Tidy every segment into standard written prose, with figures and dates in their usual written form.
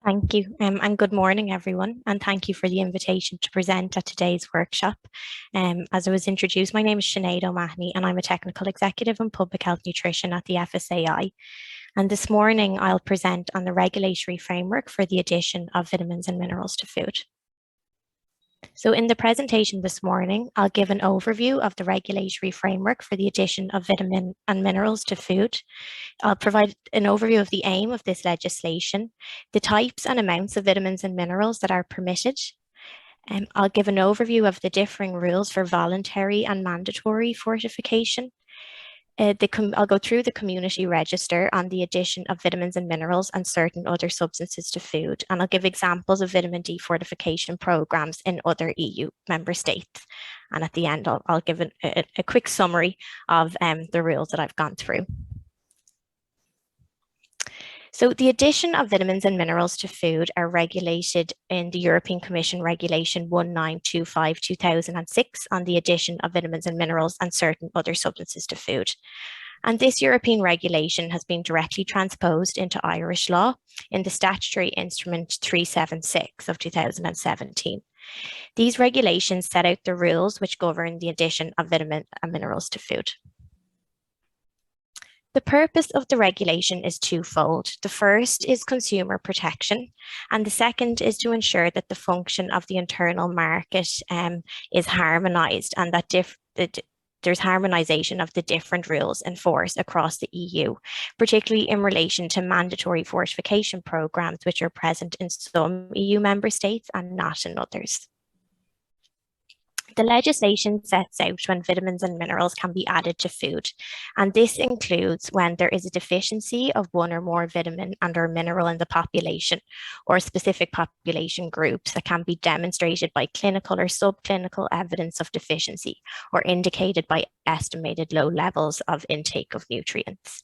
Thank you, and good morning, everyone, and thank you for the invitation to present at today's workshop. As I was introduced, my name is Sinead O'Mahony, and I'm a Technical Executive in Public Health Nutrition at the FSAI. And this morning, I'll present on the regulatory framework for the addition of vitamins and minerals to food. So in the presentation this morning, I'll give an overview of the regulatory framework for the addition of vitamin and minerals to food. I'll provide an overview of the aim of this legislation, the types and amounts of vitamins and minerals that are permitted. I'll give an overview of the differing rules for voluntary and mandatory fortification. I'll go through the community register on the addition of vitamins and minerals and certain other substances to food. And I'll give examples of vitamin D fortification programs in other EU member states. And at the end, I'll give a quick summary of the rules that I've gone through. So the addition of vitamins and minerals to food are regulated in the European Commission Regulation 1925/2006 on the addition of vitamins and minerals and certain other substances to food. And this European regulation has been directly transposed into Irish law in the Statutory Instrument 376 of 2017. These regulations set out the rules which govern the addition of vitamins and minerals to food. The purpose of the regulation is twofold. The first is consumer protection, and the second is to ensure that the function of the internal market is harmonised and that there's harmonisation of the different rules in force across the EU, particularly in relation to mandatory fortification programmes, which are present in some EU member states and not in others. The legislation sets out when vitamins and minerals can be added to food, and this includes when there is a deficiency of one or more vitamin and/or mineral in the population or specific population groups that can be demonstrated by clinical or subclinical evidence of deficiency or indicated by estimated low levels of intake of nutrients.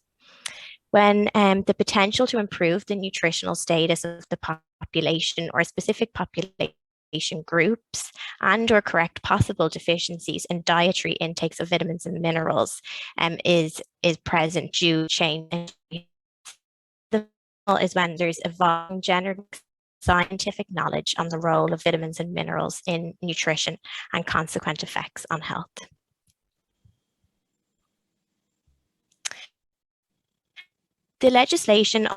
When the potential to improve the nutritional status of the population or specific population groups and/or correct possible deficiencies in dietary intakes of vitamins and minerals is present due to change. The is when there's evolving general scientific knowledge on the role of vitamins and minerals in nutrition and consequent effects on health. The legislation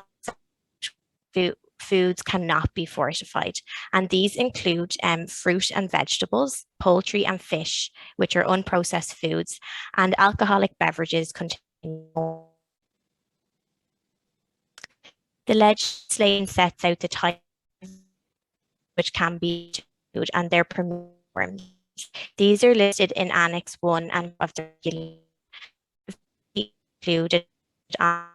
foods cannot be fortified, and these include fruit and vegetables, poultry and fish, which are unprocessed foods, and alcoholic beverages containing. The legislation sets out the type which can be food and their permitted. These are listed in Annex 1 and of the included on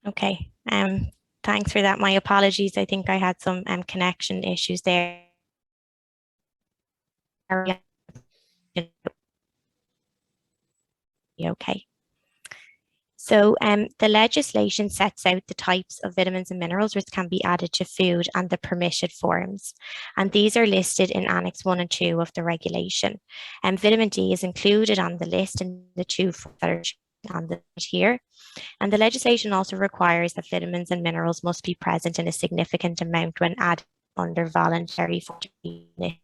Okay, thanks for that. My apologies. I think I had some connection issues there. Okay. So the legislation sets out the types of vitamins and minerals which can be added to food and the permitted forms. And these are listed in Annex 1 and 2 of the regulation. And vitamin D is included on the list in the two that are on the here. And the legislation also requires that vitamins and minerals must be present in a significant amount when added under voluntary fortification.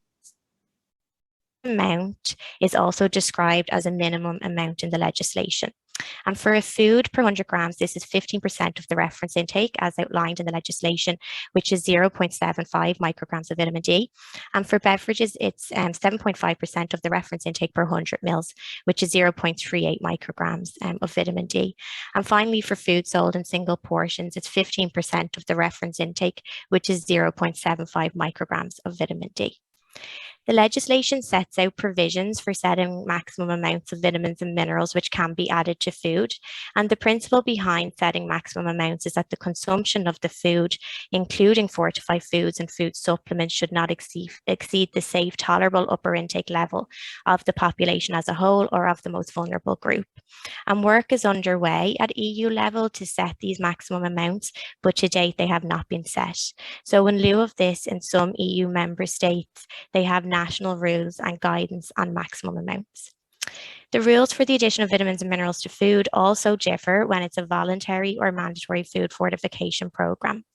Amount is also described as a minimum amount in the legislation. And for a food per 100 grams, this is 15% of the reference intake as outlined in the legislation, which is 0.75 micrograms of vitamin D. And for beverages, it's 7.5% of the reference intake per 100 mils, which is 0.38 micrograms of vitamin D. And finally, for food sold in single portions, it's 15% of the reference intake, which is 0.75 micrograms of vitamin D. The legislation sets out provisions for setting maximum amounts of vitamins and minerals which can be added to food. And the principle behind setting maximum amounts is that the consumption of the food, including fortified foods and food supplements, should not exceed the safe, tolerable upper intake level of the population as a whole or of the most vulnerable group. And work is underway at EU level to set these maximum amounts, but to date they have not been set. So in lieu of this, in some EU member states, they have national rules and guidance on maximum amounts. The rules for the addition of vitamins and minerals to food also differ when it's a voluntary or mandatory food fortification program.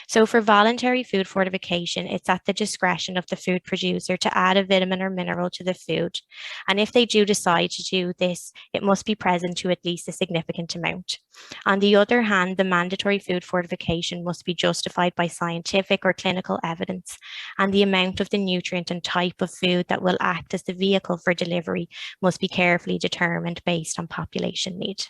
So for voluntary food fortification, it's at the discretion of the food producer to add a vitamin or mineral to the food. And if they do decide to do this, it must be present to at least a significant amount. On the other hand, the mandatory food fortification must be justified by scientific or clinical evidence, and the amount of the nutrient and type of food that will act as the vehicle for delivery must be carefully determined based on population need.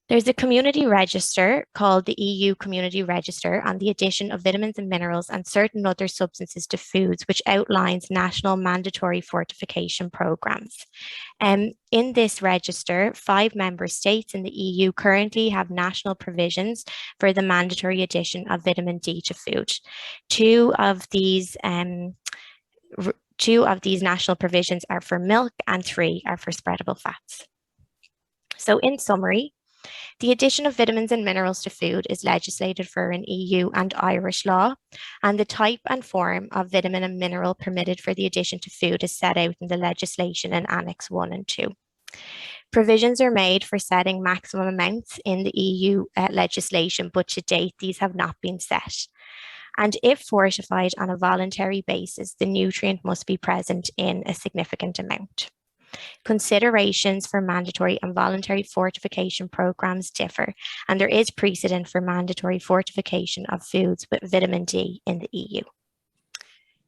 There's a community register called the EU Community Register on the addition of vitamins and minerals and certain other substances to foods, which outlines national mandatory fortification programs. In this register, 5 member states in the EU currently have national provisions for the mandatory addition of vitamin D to food. Two of these national provisions are for milk and 3 are for spreadable fats. So in summary, the addition of vitamins and minerals to food is legislated for in EU and Irish law, and the type and form of vitamin and mineral permitted for the addition to food is set out in the legislation in Annex 1 and 2. Provisions are made for setting maximum amounts in the EU legislation, but to date these have not been set. And if fortified on a voluntary basis, the nutrient must be present in a significant amount. Considerations for mandatory and voluntary fortification programs differ, and there is precedent for mandatory fortification of foods with vitamin D in the EU.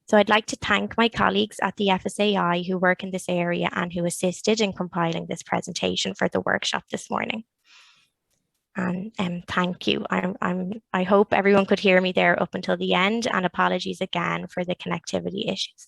So I'd like to thank my colleagues at the FSAI who work in this area and who assisted in compiling this presentation for the workshop this morning. And thank you. I hope everyone could hear me there up until the end, and apologies again for the connectivity issues.